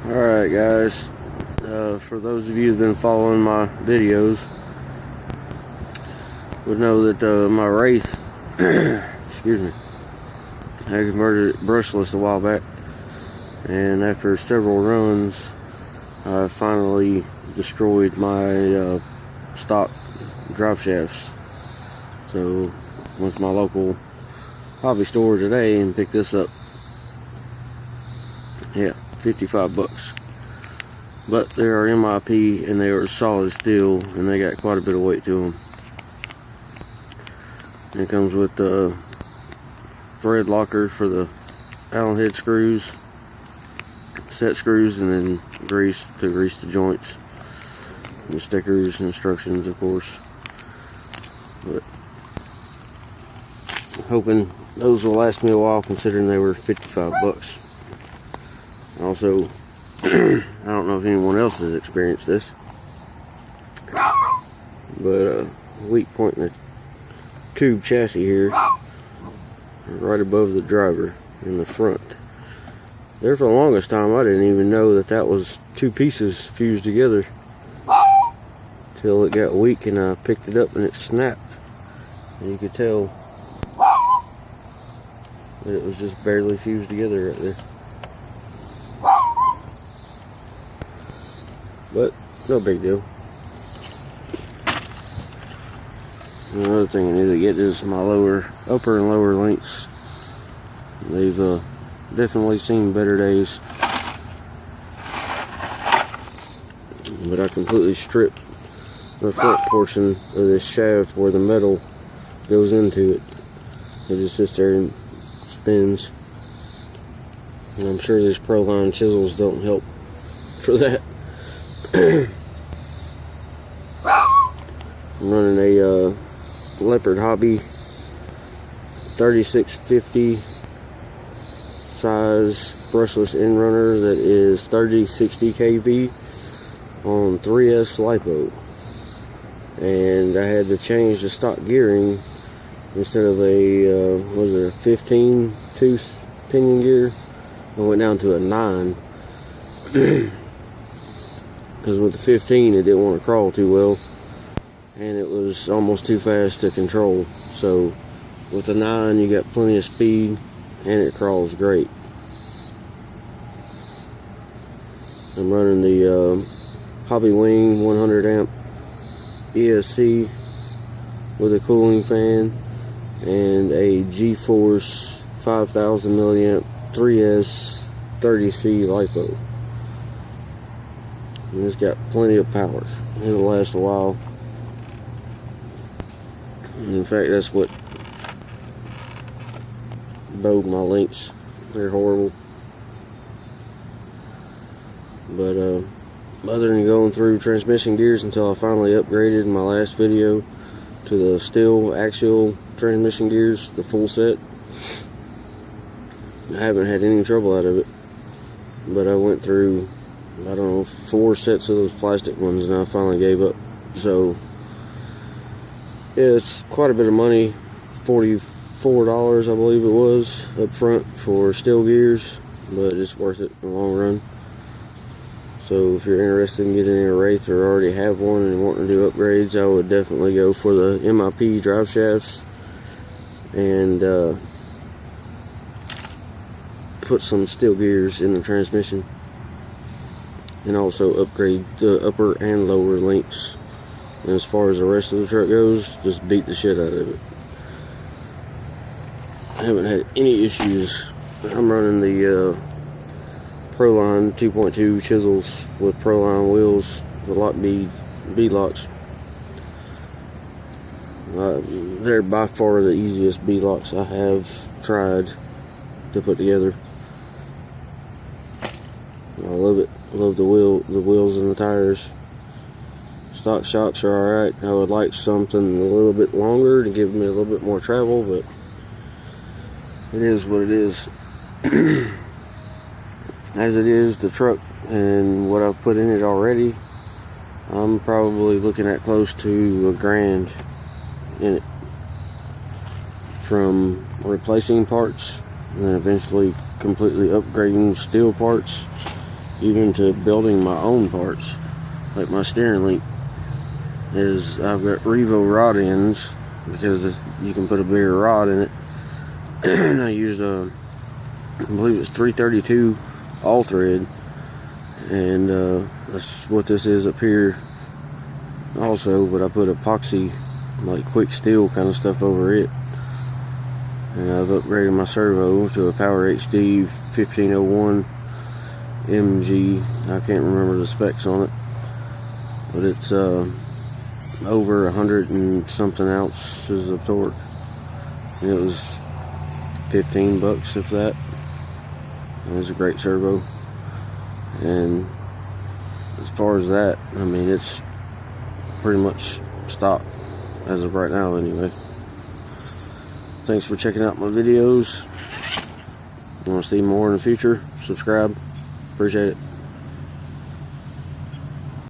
Alright guys, for those of you who've been following my videos would know that my Wraith, excuse me, I converted it brushless a while back, and after several runs I finally destroyed my stock drive shafts. So went to my local hobby store today and picked this up. Yeah, 55 bucks. But they are MIP and they are solid steel and they got quite a bit of weight to them. And it comes with the thread locker for the Allen head screws, set screws, and then grease to grease the joints. And the stickers and instructions, of course. But I'm hoping those will last me a while considering they were 55 bucks. Also, I don't know if anyone else has experienced this, but weak point in the tube chassis here, right above the driver in the front. There for the longest time I didn't even know that that was two pieces fused together, till it got weak and I picked it up and it snapped, and you could tell that it was just barely fused together right there. But no big deal. Another thing I need to get is my upper and lower links. They've definitely seen better days. But I completely stripped the front portion of this shaft where the metal goes into it. It just sits there and spins. And I'm sure these Proline chisels don't help for that. I'm running a Leopard Hobby 3650 size brushless end runner that is 3060 kV on 3S LiPo, and I had to change the stock gearing. Instead of a 15 tooth pinion gear, I went down to a 9. Because with the 15 it didn't want to crawl too well, and it was almost too fast to control. So with the 9 you got plenty of speed and it crawls great. I'm running the Hobby Wing 100 amp ESC with a cooling fan and a G-Force 5000 milliamp 3S 30C LiPo. And it's got plenty of power. It'll last a while. And in fact, that's what bowed my links. They're horrible. But other than going through transmission gears until I finally upgraded in my last video to the steel axial transmission gears, the full set, I haven't had any trouble out of it. But I went through, I don't know, 4 sets of those plastic ones and I finally gave up. So yeah, it's quite a bit of money, $44 I believe it was up front for steel gears, but it's worth it in the long run. So if you're interested in getting a Wraith or already have one and wanting to do upgrades, I would definitely go for the MIP drive shafts and put some steel gears in the transmission. And also upgrade the upper and lower links. And as far as the rest of the truck goes, just beat the shit out of it. I haven't had any issues. I'm running the Proline 2.2 chisels with Proline wheels, the lock bead locks. They're by far the easiest bead locks I have tried to put together. I love it. I love the wheels and the tires. Stock shocks are alright. I would like something a little bit longer to give me a little bit more travel, but it is what it is. As it is, the truck and what I've put in it already, I'm probably looking at close to $1,000 in it, from replacing parts and then eventually completely upgrading steel parts even to building my own parts, like my steering link. I've got Revo rod ends because you can put a bigger rod in it. And I used I believe it's 332 all thread, and that's what this is up here also, but I put epoxy, like quick steel kind of stuff over it. And I've upgraded my servo to a Power HD 1501 MG. I can't remember the specs on it, but it's over 100 and something ounces of torque, and it was $15 if that. It was a great servo. And as far as that, I mean, it's pretty much stock as of right now anyway. Thanks for checking out my videos. If you want to see more in the future, subscribe. Appreciate it.